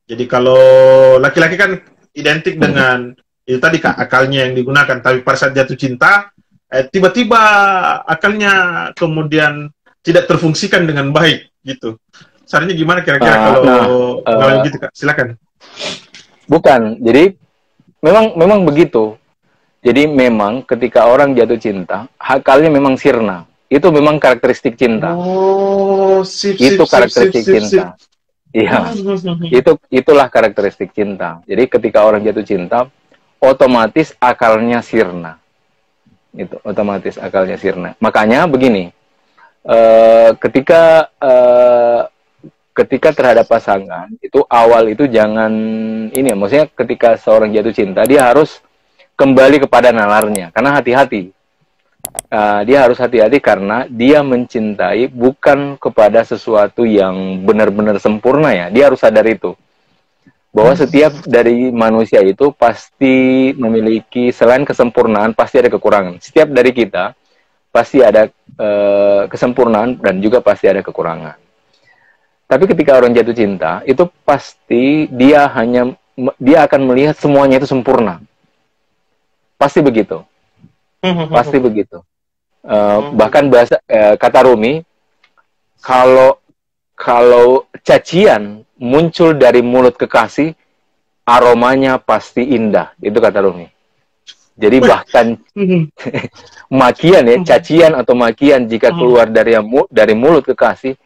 Jadi kalau laki-laki kan identik dengan itu tadi Kak, akalnya yang digunakan, tapi pada saat jatuh cinta, tiba-tiba akalnya kemudian tidak terfungsikan dengan baik gitu. Sarannya gimana kira-kira kalau gitu Kak? Silakan. Bukan, jadi memang begitu. Jadi memang ketika orang jatuh cinta, akalnya memang sirna. Itu memang karakteristik cinta. Itu karakteristik cinta. Iya. Itulah karakteristik cinta. Jadi ketika orang jatuh cinta, otomatis akalnya sirna. itu otomatis akalnya sirna. Makanya begini, ketika terhadap pasangan itu awal itu jangan ini ya, maksudnya ketika seorang jatuh cinta dia harus kembali kepada nalarnya, karena hati-hati. Dia harus hati-hati karena dia mencintai bukan kepada sesuatu yang benar-benar sempurna ya. Dia harus sadar itu. Bahwa setiap dari manusia itu pasti memiliki, selain kesempurnaan, pasti ada kekurangan. Setiap dari kita pasti ada kesempurnaan dan juga pasti ada kekurangan. Tapi ketika orang jatuh cinta, itu pasti dia akan melihat semuanya itu sempurna. Pasti begitu. Pasti begitu. Bahkan kata Rumi, kalau cacian muncul dari mulut kekasih, aromanya pasti indah. Itu kata Rumi. Jadi bahkan makian ya, cacian atau makian jika keluar dari mulut kekasih,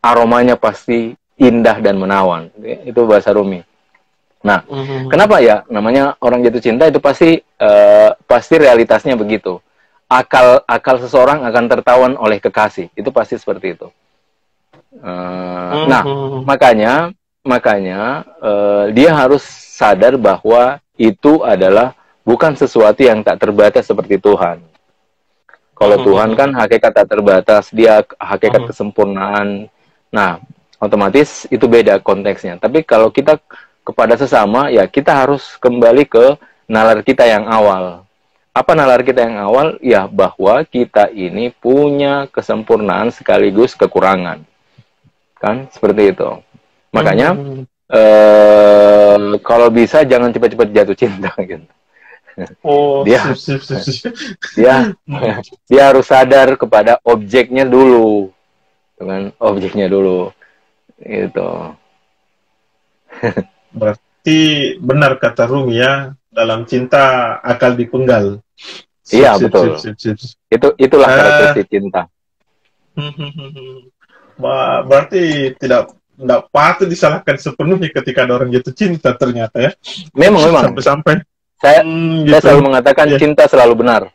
aromanya pasti indah dan menawan. Itu bahasa Rumi. Nah, kenapa ya namanya orang jatuh cinta itu pasti realitasnya begitu. Akal seseorang akan tertawan oleh kekasih. Itu pasti seperti itu. Nah, makanya dia harus sadar bahwa itu adalah bukan sesuatu yang tak terbatas seperti Tuhan. Kalau Tuhan kan hakikat tak terbatas, dia hakikat kesempurnaan. Nah, otomatis itu beda konteksnya. Tapi kalau kita kepada sesama, ya kita harus kembali ke nalar kita yang awal. Apa nalar kita yang awal? Ya, bahwa kita ini punya kesempurnaan sekaligus kekurangan. Kan? Seperti itu. Makanya, kalau bisa jangan cepat-cepat jatuh cinta. Gitu. Dia harus sadar kepada objeknya dulu. Dengan objeknya dulu. Gitu. Berarti benar kata Rumi ya, dalam cinta akal dipenggal. Iya, betul. Itulah karakteristik cinta. Berarti tidak patut disalahkan sepenuhnya ketika ada orang jatuh cinta ternyata ya. Memang. Sampai saya selalu mengatakan cinta selalu benar.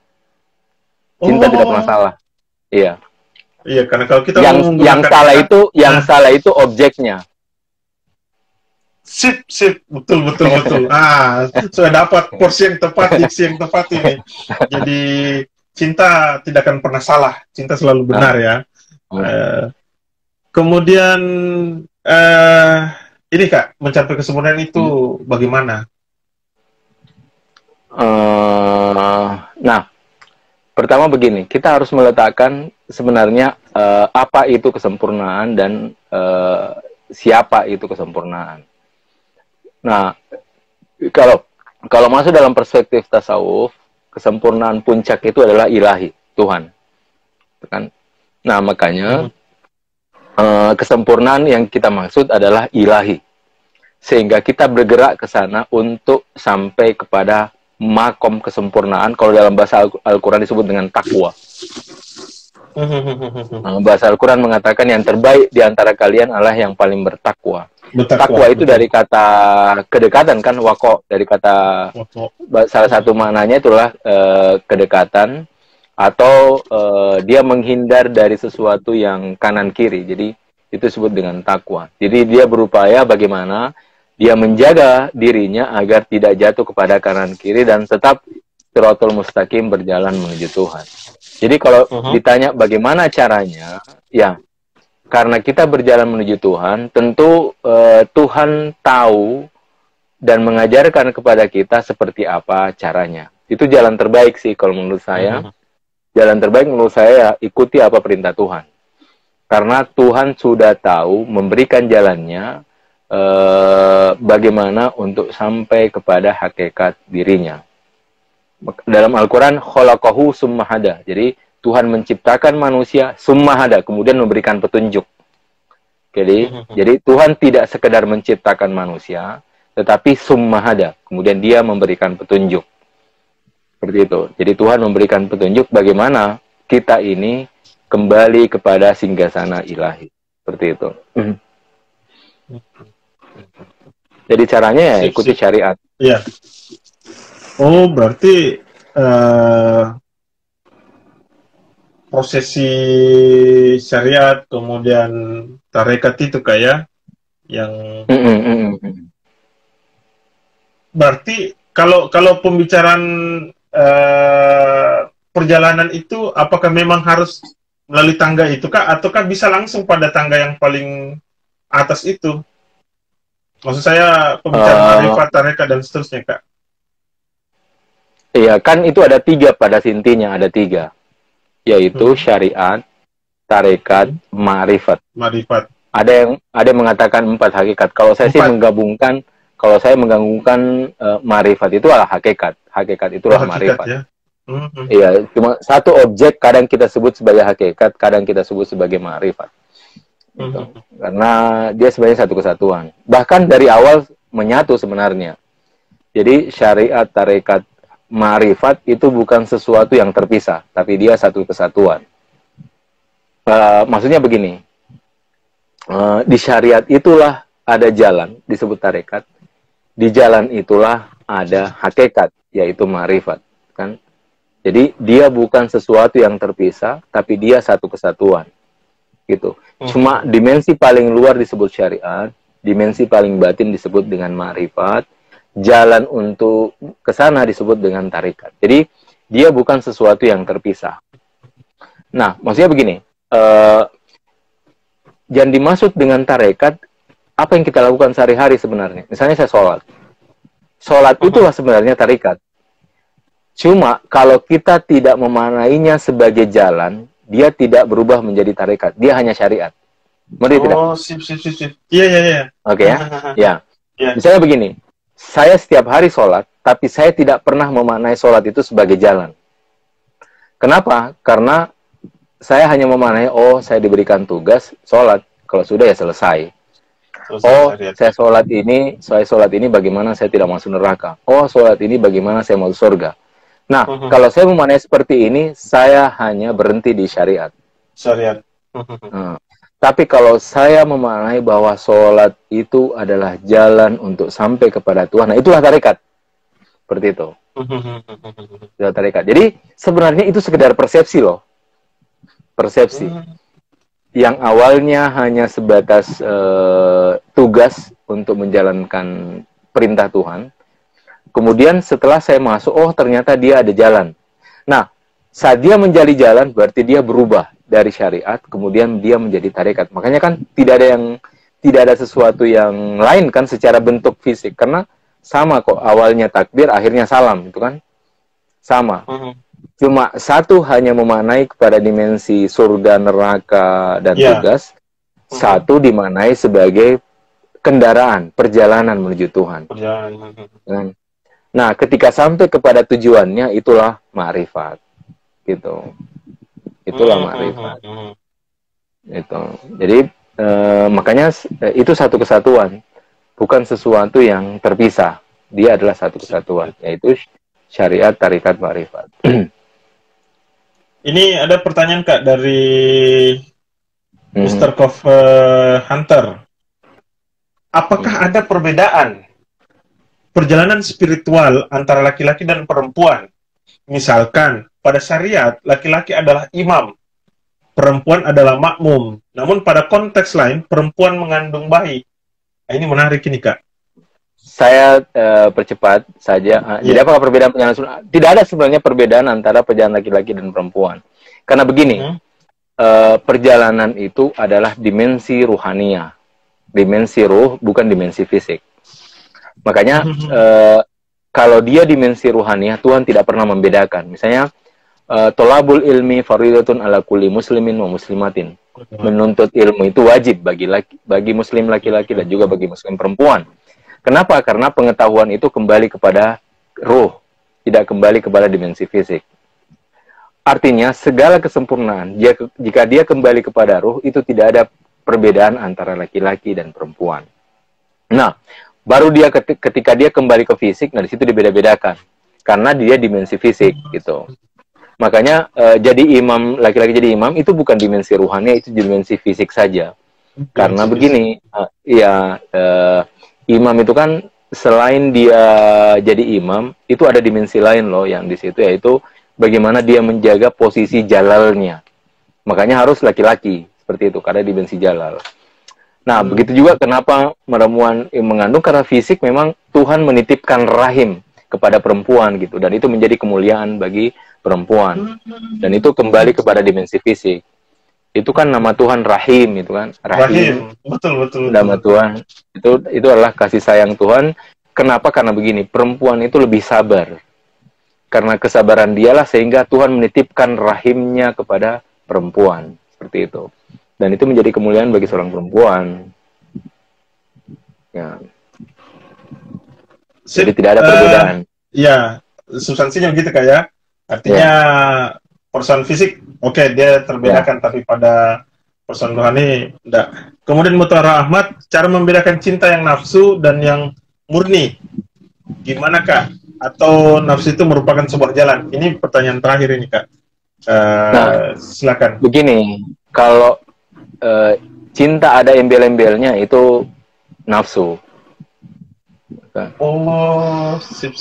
Cinta tidak pernah salah. Iya. Iya, karena kalau kita yang salah itu objeknya. Sip, betul. Sudah dapat porsi yang tepat, diksi yang tepat ini. Jadi cinta tidak akan pernah salah, cinta selalu benar ya. Kemudian ini Kak, mencapai kesempurnaan itu bagaimana? Nah, pertama begini, kita harus meletakkan sebenarnya apa itu kesempurnaan dan siapa itu kesempurnaan. Nah, kalau masuk dalam perspektif tasawuf, kesempurnaan puncak itu adalah ilahi, Tuhan. Kan? Nah, makanya kesempurnaan yang kita maksud adalah ilahi. Sehingga kita bergerak ke sana untuk sampai kepada makom kesempurnaan. Kalau dalam bahasa Al-Quran disebut dengan takwa. Bahasa Al-Quran mengatakan yang terbaik di antara kalian adalah yang paling bertakwa. Takwa itu dari kata kedekatan kan, wako, dari kata salah satu maknanya itulah kedekatan atau dia menghindar dari sesuatu yang kanan kiri. Jadi itu disebut dengan takwa. Jadi dia berupaya bagaimana dia menjaga dirinya agar tidak jatuh kepada kanan kiri dan tetap shirathul mustaqim berjalan menuju Tuhan. Jadi kalau ditanya bagaimana caranya, ya karena kita berjalan menuju Tuhan, tentu Tuhan tahu dan mengajarkan kepada kita seperti apa caranya. Itu jalan terbaik sih kalau menurut saya. Jalan terbaik menurut saya ya, ikuti apa perintah Tuhan. Karena Tuhan sudah tahu memberikan jalannya bagaimana untuk sampai kepada hakikat dirinya. Dalam Al-Quran, khalaqahu summa hada. Jadi Tuhan menciptakan manusia summa hada, kemudian memberikan petunjuk. Jadi Tuhan tidak sekedar menciptakan manusia, tetapi summa hada, kemudian dia memberikan petunjuk. Seperti itu. Jadi Tuhan memberikan petunjuk bagaimana kita ini kembali kepada singgasana ilahi. Seperti itu. Jadi caranya ya ikuti syariat. Iya. Oh, berarti prosesi syariat, kemudian tarekat itu kayak yang berarti kalau pembicaraan perjalanan itu apakah memang harus melalui tangga itu kak, ataukah bisa langsung pada tangga yang paling atas itu? Maksud saya pembicaraan marifat, tarekat dan seterusnya kak. Iya, kan itu ada 3 pada intinya, ada 3. Yaitu syariat, tarekat, ma'rifat. Ada yang mengatakan 4 hakikat. Kalau saya 4. sih menggabungkan, ma'rifat itu adalah hakikat. Hakikat itulah ma'rifat. Ya? Iya, cuma satu objek kadang kita sebut sebagai hakikat, kadang kita sebut sebagai ma'rifat. Gitu. Karena dia sebenarnya satu kesatuan. Bahkan dari awal menyatu sebenarnya. Jadi syariat, tarekat, ma'rifat itu bukan sesuatu yang terpisah, tapi dia satu kesatuan. Maksudnya begini, di syariat itulah ada jalan, disebut tarekat. Di jalan itulah ada hakikat, yaitu ma'rifat. Kan? Jadi dia bukan sesuatu yang terpisah, tapi dia satu kesatuan. Gitu. Cuma dimensi paling luar disebut syariat, dimensi paling batin disebut dengan ma'rifat, jalan untuk ke sana disebut dengan tarekat. Jadi dia bukan sesuatu yang terpisah. Nah, maksudnya begini, yang dimaksud dengan tarekat, apa yang kita lakukan sehari-hari sebenarnya. Misalnya saya sholat. Sholat itulah sebenarnya tarekat. Cuma kalau kita tidak memaknainya sebagai jalan, dia tidak berubah menjadi tarekat. Dia hanya syariat. Mengerti tidak? Oh, sip. Iya. Oke ya? Ya. Misalnya begini. Saya setiap hari sholat, tapi saya tidak pernah memaknai sholat itu sebagai jalan. Kenapa? Karena saya hanya memaknai, saya diberikan tugas sholat. Kalau sudah ya selesai. Saya sholat ini bagaimana saya tidak masuk neraka. Sholat ini bagaimana saya masuk surga. Nah, kalau saya memaknai seperti ini, saya hanya berhenti di syariat. Tapi kalau saya memaknai bahwa sholat itu adalah jalan untuk sampai kepada Tuhan, nah itulah tarekat. Seperti itu. Itulah tarekat. Jadi sebenarnya itu sekedar persepsi loh. Persepsi. Yang awalnya hanya sebatas tugas untuk menjalankan perintah Tuhan. Kemudian setelah saya masuk, ternyata dia ada jalan. Nah, saat dia menjadi jalan, berarti dia berubah dari syariat, kemudian dia menjadi tarekat. Makanya kan tidak ada sesuatu yang lain kan secara bentuk fisik, karena sama kok, awalnya takbir, akhirnya salam, itu kan sama. Cuma satu hanya memaknai kepada dimensi surga, neraka, dan tugas. Satu dimaknai sebagai kendaraan, perjalanan menuju Tuhan. Nah, ketika sampai kepada tujuannya, itulah ma'rifat. Gitu. Itulah ma'rifat. Itu. Jadi makanya itu satu kesatuan, bukan sesuatu yang terpisah. Dia adalah satu kesatuan, yaitu syariat, tarekat, ma'rifat. Ini ada pertanyaan Kak dari Mr. Hunter. Apakah ada perbedaan perjalanan spiritual antara laki-laki dan perempuan? Misalkan pada syariat, laki-laki adalah imam, perempuan adalah makmum. Namun pada konteks lain, perempuan mengandung bayi. Nah, ini menarik ini, Kak. Saya percepat saja. Jadi apakah perbedaan perjalanan? Tidak ada sebenarnya perbedaan antara perjalanan laki-laki dan perempuan. Karena begini, perjalanan itu adalah dimensi ruhaniyah. Dimensi ruh, bukan dimensi fisik. Makanya, kalau dia dimensi ruhaniyah, Tuhan tidak pernah membedakan. Misalnya, tolabul ilmi faridatun ala kulli muslimin wa muslimatin. Menuntut ilmu itu wajib bagi muslim laki-laki dan juga bagi muslim perempuan. Kenapa? Karena pengetahuan itu kembali kepada ruh, tidak kembali kepada dimensi fisik. Artinya, segala kesempurnaan, jika dia kembali kepada ruh, itu tidak ada perbedaan antara laki-laki dan perempuan. Nah, baru dia ketika dia kembali ke fisik, nah di situ dibeda-bedakan. Karena dia dimensi fisik, gitu. Makanya, jadi imam, laki-laki jadi imam, itu bukan dimensi ruhannya, itu dimensi fisik saja. Karena begini, imam itu kan, selain dia jadi imam, itu ada dimensi lain loh yang di situ, yaitu bagaimana dia menjaga posisi jalalnya. Makanya harus laki-laki seperti itu karena dimensi jalal. Nah, begitu juga kenapa perempuan mengandung, karena fisik memang Tuhan menitipkan rahim kepada perempuan gitu, dan itu menjadi kemuliaan bagi perempuan. Dan itu kembali kepada dimensi fisik. Itu kan nama Tuhan Rahim, itu kan Rahim. Betul. Nama Tuhan itu adalah kasih sayang Tuhan. Kenapa? Karena begini, perempuan itu lebih sabar. Karena kesabaran dialah sehingga Tuhan menitipkan rahimnya kepada perempuan, seperti itu. Dan itu menjadi kemuliaan bagi seorang perempuan. Ya. Jadi tidak ada perbedaan. Ya, substansinya begitu Kak ya. Artinya persoalan fisik, oke, dia terbedakan, tapi pada persoalan rohani enggak. Kemudian Mutahara Ahmad, cara membedakan cinta yang nafsu dan yang murni, gimana Kak? Atau nafsu itu merupakan sebuah jalan? Ini pertanyaan terakhir ini Kak. Silakan. Begini, kalau cinta ada embel-embelnya itu nafsu. Oh, sip.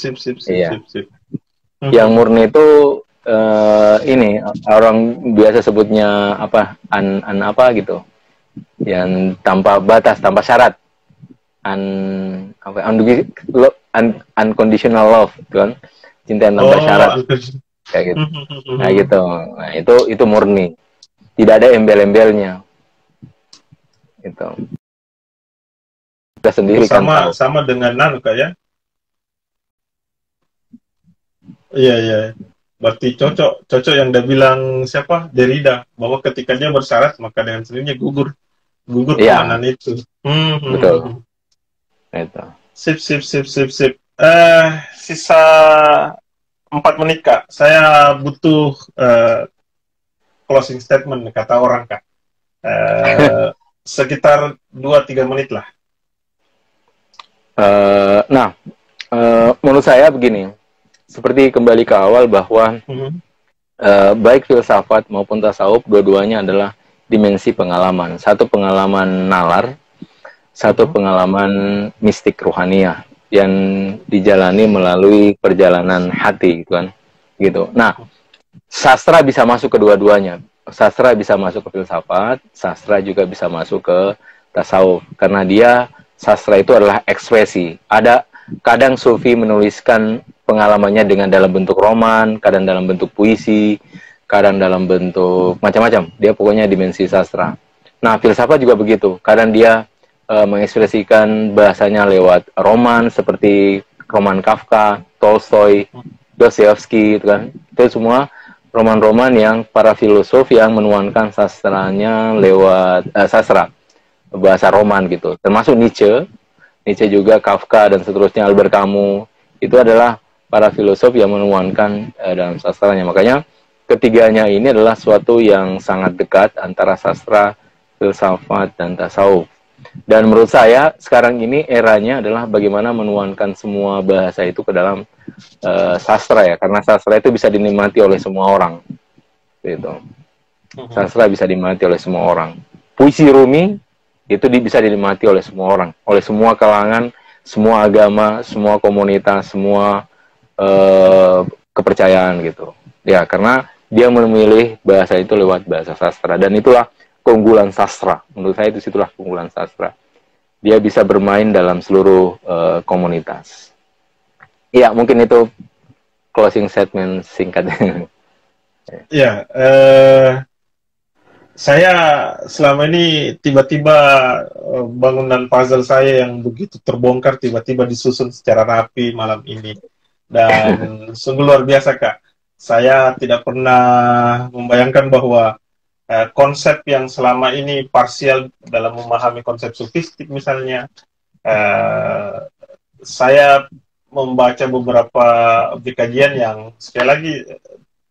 Iya. Yang murni itu ini orang biasa sebutnya apa? Apa gitu. Yang tanpa batas, tanpa syarat. Unconditional love, kan? Cinta yang tanpa syarat. Kayak gitu. Nah, gitu. Nah, itu murni. Tidak ada embel-embelnya. Gitu. Kita sendiri sama dengan Kak ya. Iya. Berarti cocok yang dia bilang siapa? Derrida, bahwa ketika dia bersyarat maka dengan sendirinya gugur kemanan itu. Betul. Itu. Sip. Sisa 4 menit Kak. Saya butuh closing statement kata orang Kak. Sekitar 2-3 menit lah. Menurut saya begini, seperti kembali ke awal bahwa baik filsafat maupun tasawuf, dua-duanya adalah dimensi pengalaman. Satu pengalaman nalar, satu pengalaman mistik rohaniah yang dijalani melalui perjalanan hati, kan? Gitu. Nah, sastra bisa masuk ke dua-duanya. Sastra bisa masuk ke filsafat, sastra juga bisa masuk ke tasawuf, karena sastra itu adalah ekspresi. Kadang sufi menuliskan pengalamannya dengan dalam bentuk roman, kadang dalam bentuk puisi, kadang dalam bentuk macam-macam. Dia pokoknya dimensi sastra. Nah, filsafat juga begitu. Kadang dia mengekspresikan bahasanya lewat roman seperti roman Kafka, Tolstoy, Dostoyevsky, itu kan. Itu semua roman-roman yang para filosof yang menuangkan sastranya lewat sastra. Bahasa roman gitu, termasuk Nietzsche juga, Kafka dan seterusnya, Albert Camus, itu adalah para filosof yang menuangkan dalam sastranya. Makanya ketiganya ini adalah suatu yang sangat dekat antara sastra, filsafat, dan tasawuf. Dan menurut saya sekarang ini eranya adalah bagaimana menuangkan semua bahasa itu ke dalam sastra ya, karena sastra itu bisa dinikmati oleh semua orang, gitu. Sastra bisa dinikmati oleh semua orang. Puisi Rumi itu bisa dinikmati oleh semua orang, oleh semua kalangan, semua agama, semua komunitas, semua kepercayaan gitu. Ya, karena dia memilih bahasa itu lewat bahasa sastra, dan itulah keunggulan sastra. Menurut saya itu situlah keunggulan sastra. Dia bisa bermain dalam seluruh komunitas. Ya, mungkin itu closing statement singkatnya. Ya, saya selama ini tiba-tiba bangunan puzzle saya yang begitu terbongkar tiba-tiba disusun secara rapi malam ini, dan sungguh luar biasa Kak. Saya tidak pernah membayangkan bahwa konsep yang selama ini parsial dalam memahami konsep sufistik misalnya, saya membaca beberapa kajian yang sekali lagi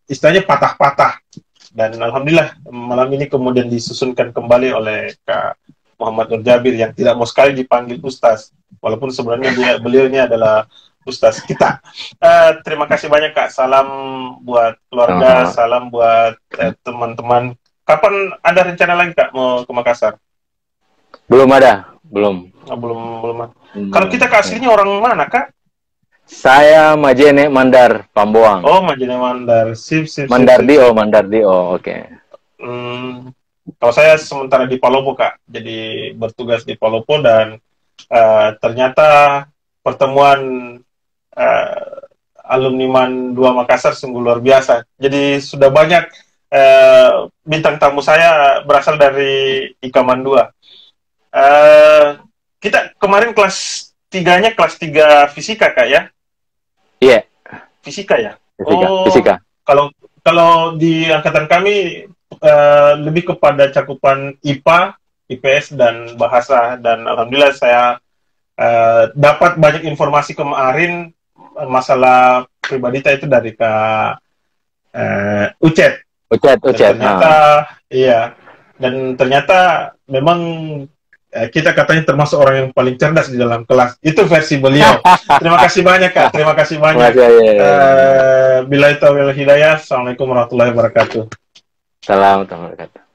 istilahnya patah-patah. Dan alhamdulillah malam ini kemudian disusunkan kembali oleh Kak Muhammad Nur Jabir yang tidak mau sekali dipanggil Ustaz, walaupun sebenarnya beliau ini adalah Ustaz kita. Terima kasih banyak Kak. Salam buat keluarga, salam buat teman-teman. Kapan ada rencana lagi Kak mau ke Makassar? Belum ada, belum. Belum. Kalau kita ke aslinya orang mana Kak? Saya Majene Mandar, Pamboang. Oh, Majene Mandar. Sip. Mandardio, oke. Kalau saya sementara di Palopo, Kak, jadi bertugas di Palopo, dan ternyata pertemuan alumni MAN 2 Makassar sungguh luar biasa. Jadi sudah banyak bintang tamu saya berasal dari IKAMAN 2. Kita kemarin kelas 3-nya kelas 3 fisika, Kak, ya? Iya. Fisika ya? Fisika. Kalau di angkatan kami lebih kepada cakupan IPA, IPS, dan bahasa. Dan alhamdulillah saya dapat banyak informasi kemarin masalah pribadi itu dari Kak Ucet. Ternyata iya, dan ternyata memang kita katanya termasuk orang yang paling cerdas di dalam kelas. Itu versi beliau. Terima kasih banyak, Kak. Terima kasih banyak. Billahi taufiq wal hidayah. Assalamualaikum warahmatullahi wabarakatuh. Assalamualaikum warahmatullahi wabarakatuh.